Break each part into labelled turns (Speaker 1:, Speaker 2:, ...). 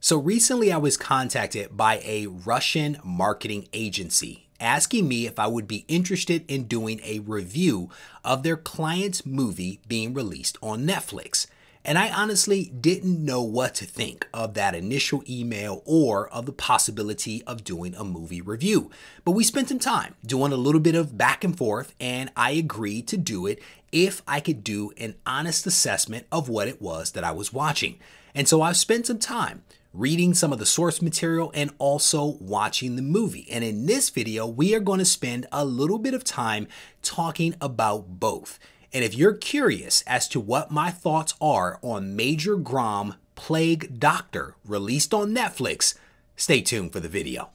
Speaker 1: So recently I was contacted by a Russian marketing agency asking me if I would be interested in doing a review of their client's movie being released on Netflix. And I honestly didn't know what to think of that initial email or of the possibility of doing a movie review. But we spent some time doing a little bit of back and forth, and I agreed to do it if I could do an honest assessment of what it was that I was watching. And so I've spent some time reading some of the source material and also watching the movie. And in this video, we are going to spend a little bit of time talking about both. And if you're curious as to what my thoughts are on Major Grom Plague Doctor released on Netflix, stay tuned for the video.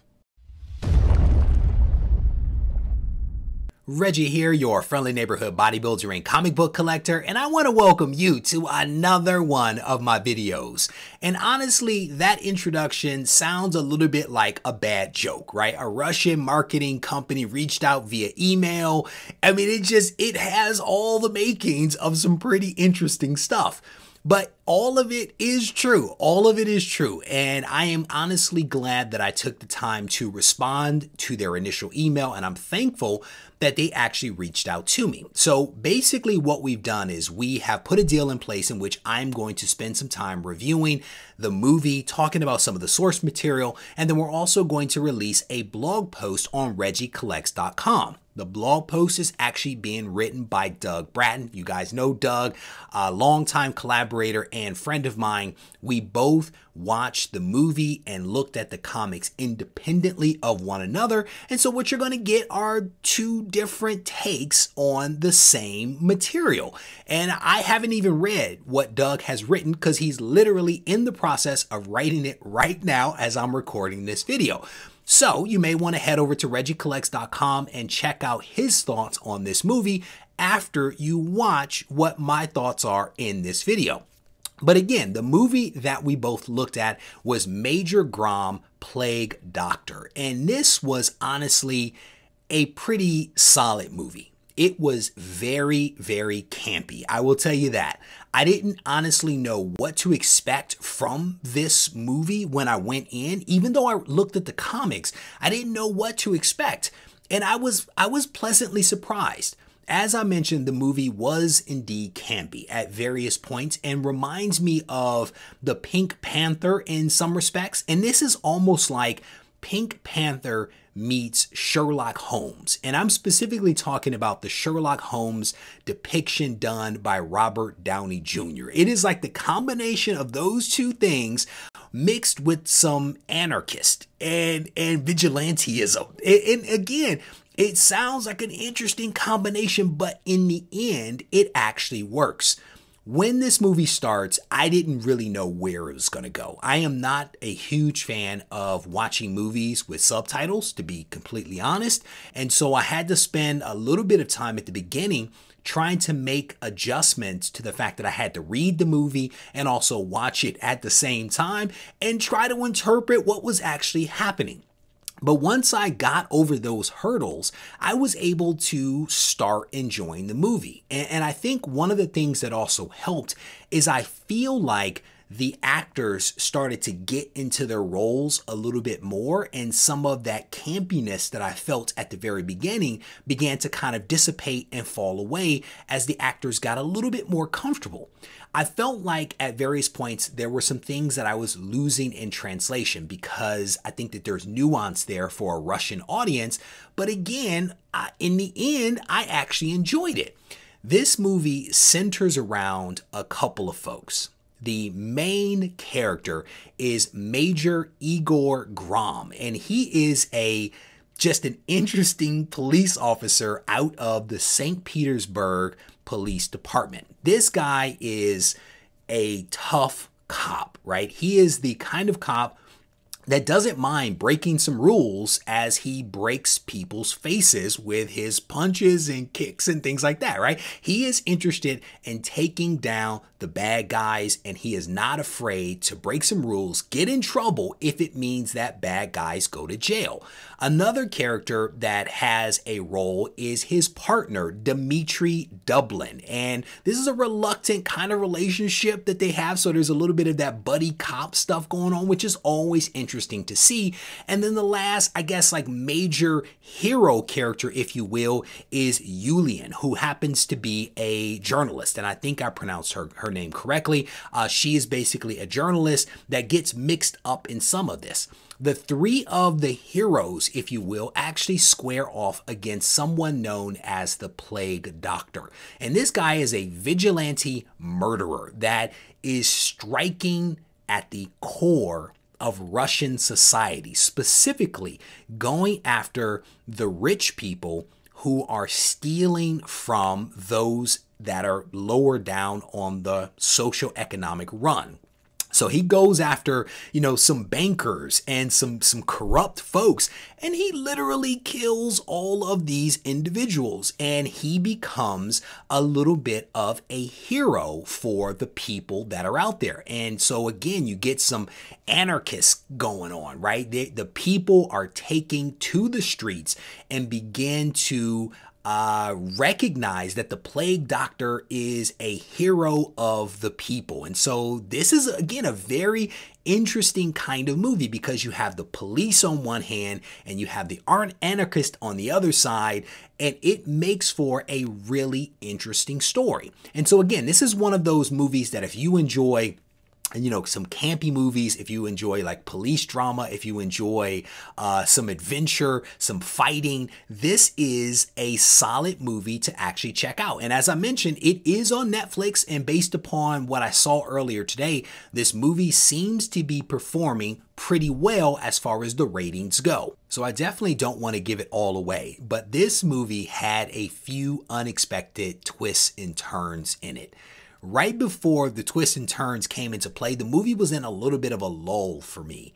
Speaker 1: Reggie here, your friendly neighborhood bodybuilder and comic book collector, and I want to welcome you to another one of my videos. And honestly, that introduction sounds a little bit like a bad joke, right? A Russian marketing company reached out via email. I mean, it has all the makings of some pretty interesting stuff. But all of it is true. All of it is true. And I am honestly glad that I took the time to respond to their initial email. And I'm thankful that they actually reached out to me. So basically what we've done is we have put a deal in place in which I'm going to spend some time reviewing the movie, talking about some of the source material, and then we're also going to release a blog post on regiecollects.com. The blog post is actually being written by Doug Bratton. You guys know Doug, a longtime collaborator and friend of mine. We both watched the movie and looked at the comics independently of one another. And so what you're going to get are two different takes on the same material. And I haven't even read what Doug has written because he's literally in the process of writing it right now as I'm recording this video. So you may want to head over to regiecollects.com and check out his thoughts on this movie after you watch what my thoughts are in this video. But again, the movie that we both looked at was Major Grom Plague Doctor. And this was honestly a pretty solid movie. It was very, very campy. I will tell you that. I didn't honestly know what to expect from this movie when I went in. Even though I looked at the comics, I didn't know what to expect. And I was pleasantly surprised. As I mentioned, the movie was indeed campy at various points and reminds me of the Pink Panther in some respects. And this is almost like Pink Panther meets Sherlock Holmes. And I'm specifically talking about the Sherlock Holmes depiction done by Robert Downey Jr. It is like the combination of those two things mixed with some anarchist and vigilantism. And again, it sounds like an interesting combination, but in the end, it actually works. When this movie starts, I didn't really know where it was going to go. I am not a huge fan of watching movies with subtitles, to be completely honest. And so I had to spend a little bit of time at the beginning trying to make adjustments to the fact that I had to read the movie and also watch it at the same time and try to interpret what was actually happening. But once I got over those hurdles, I was able to start enjoying the movie. And I think one of the things that also helped is I feel like the actors started to get into their roles a little bit more, and some of that campiness that I felt at the very beginning began to kind of dissipate and fall away as the actors got a little bit more comfortable. I felt like at various points there were some things that I was losing in translation because I think that there's nuance there for a Russian audience, but again, in the end, I actually enjoyed it. This movie centers around a couple of folks. The main character is Major Igor Grom, and he is just an interesting police officer out of the St. Petersburg Police Department. This guy is a tough cop, right? He is the kind of cop that doesn't mind breaking some rules as he breaks people's faces with his punches and kicks and things like that, right? He is interested in taking down the bad guys, and he is not afraid to break some rules, get in trouble if it means that bad guys go to jail. Another character that has a role is his partner, Dimitri Dublin. And this is a reluctant kind of relationship that they have. So there's a little bit of that buddy cop stuff going on, which is always interesting to see. And then the last, I guess, like major hero character, if you will, is Yulian, who happens to be a journalist. And I think I pronounced her name correctly. She is basically a journalist that gets mixed up in some of this. The three of the heroes, if you will, actually square off against someone known as the Plague Doctor. And this guy is a vigilante murderer that is striking at the core of Russian society, specifically going after the rich people who are stealing from those that are lower down on the socioeconomic run. So he goes after, some bankers and some corrupt folks, and he literally kills all of these individuals, and he becomes a little bit of a hero for the people that are out there. And so again, you get some anarchists going on, right? The people are taking to the streets and begin to recognize that the Plague Doctor is a hero of the people. And so this is, again, a very interesting kind of movie because you have the police on one hand and you have the anarchist on the other side, and it makes for a really interesting story. And so again, this is one of those movies that if you enjoy some campy movies, if you enjoy like police drama, if you enjoy some adventure, some fighting, this is a solid movie to actually check out. And as I mentioned, it is on Netflix, and based upon what I saw earlier today, this movie seems to be performing pretty well as far as the ratings go. So I definitely don't want to give it all away, but this movie had a few unexpected twists and turns in it. Right before the twists and turns came into play, the movie was in a little bit of a lull for me.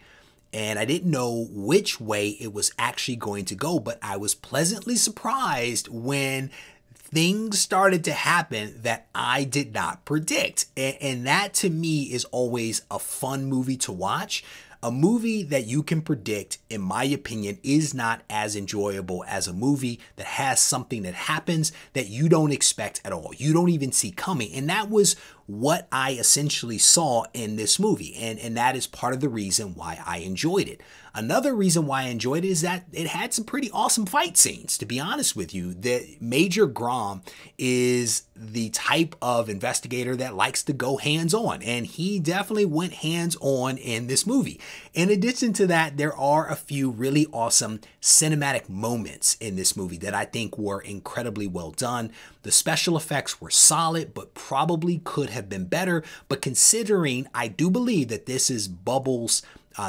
Speaker 1: And I didn't know which way it was actually going to go, but I was pleasantly surprised when things started to happen that I did not predict. And that to me is always a fun movie to watch. A movie that you can predict, in my opinion, is not as enjoyable as a movie that has something that happens that you don't expect at all. You don't even see coming. And that was what I essentially saw in this movie. And that is part of the reason why I enjoyed it. Another reason why I enjoyed it is that it had some pretty awesome fight scenes, to be honest with you. The Major Grom is the type of investigator that likes to go hands-on, and he definitely went hands-on in this movie. In addition to that, there are a few really awesome cinematic moments in this movie that I think were incredibly well done. The special effects were solid, but probably could have been better. But considering I do believe that this is Bubbles,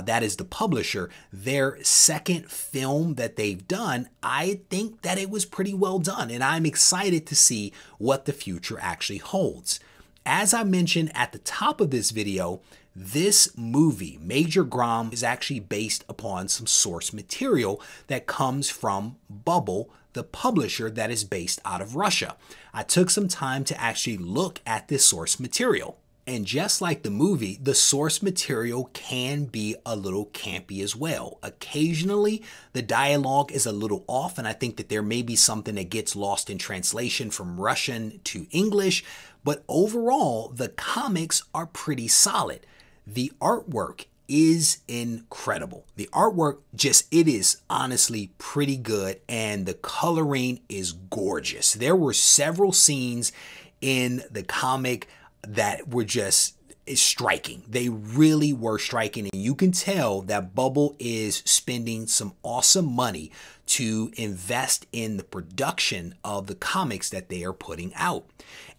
Speaker 1: that is the publisher, their second film that they've done, I think that it was pretty well done, and I'm excited to see what the future actually holds. As I mentioned at the top of this video, this movie, Major Grom, is actually based upon some source material that comes from Bubble, the publisher that is based out of Russia. I took some time to actually look at this source material. And just like the movie, the source material can be a little campy as well. Occasionally, the dialogue is a little off, and I think that there may be something that gets lost in translation from Russian to English, but overall, the comics are pretty solid. The artwork is incredible. The artwork it is honestly pretty good, and the coloring is gorgeous. There were several scenes in the comic that were just striking. They really were striking, and you can tell that Bubble is spending some awesome money to invest in the production of the comics that they are putting out.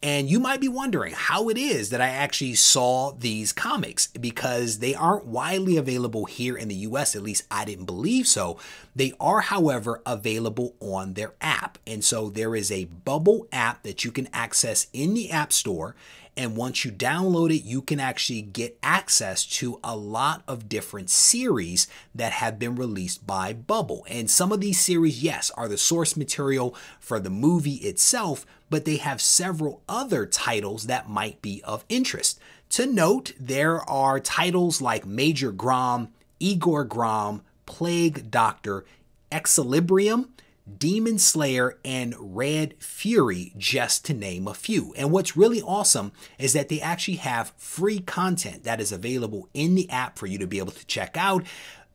Speaker 1: And you might be wondering how it is that I actually saw these comics, because they aren't widely available here in the US, at least I didn't believe so. They are, however, available on their app. And so there is a Bubble app that you can access in the App Store, And once you download it, you can actually get access to a lot of different series that have been released by Bubble. And some of these series, yes, are the source material for the movie itself, but they have several other titles that might be of interest. To note, there are titles like Major Grom, Igor Grom, Plague Doctor, Exilibrium, Demon Slayer, and Red Fury, just to name a few. And what's really awesome is that they actually have free content that is available in the app for you to be able to check out,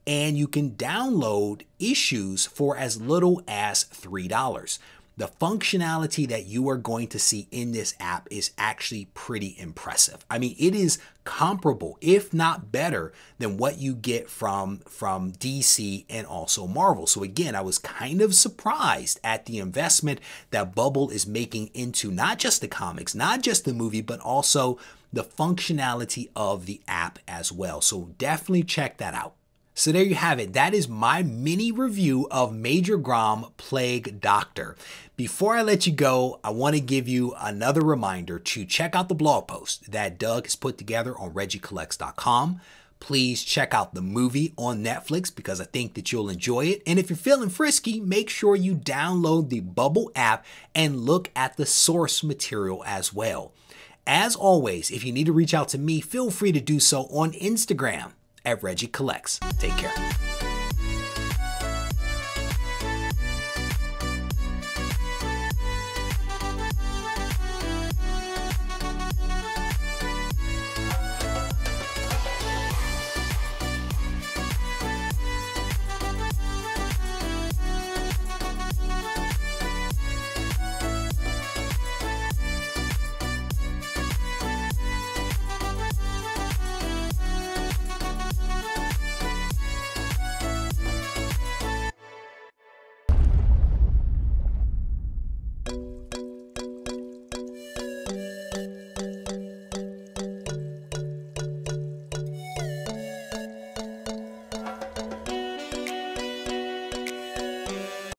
Speaker 1: and you can download issues for as little as $3. The functionality that you are going to see in this app is actually pretty impressive. I mean, it is comparable, if not better, than what you get from DC and also Marvel. So again, I was kind of surprised at the investment that Bubble is making into not just the comics, not just the movie, but also the functionality of the app as well. So definitely check that out. So there you have it. That is my mini review of Major Grom Plague Doctor. Before I let you go, I want to give you another reminder to check out the blog post that Doug has put together on RegieCollects.com. Please check out the movie on Netflix because I think that you'll enjoy it. And if you're feeling frisky, make sure you download the Bubble app and look at the source material as well. As always, if you need to reach out to me, feel free to do so on Instagram at Regie Collects. Take care.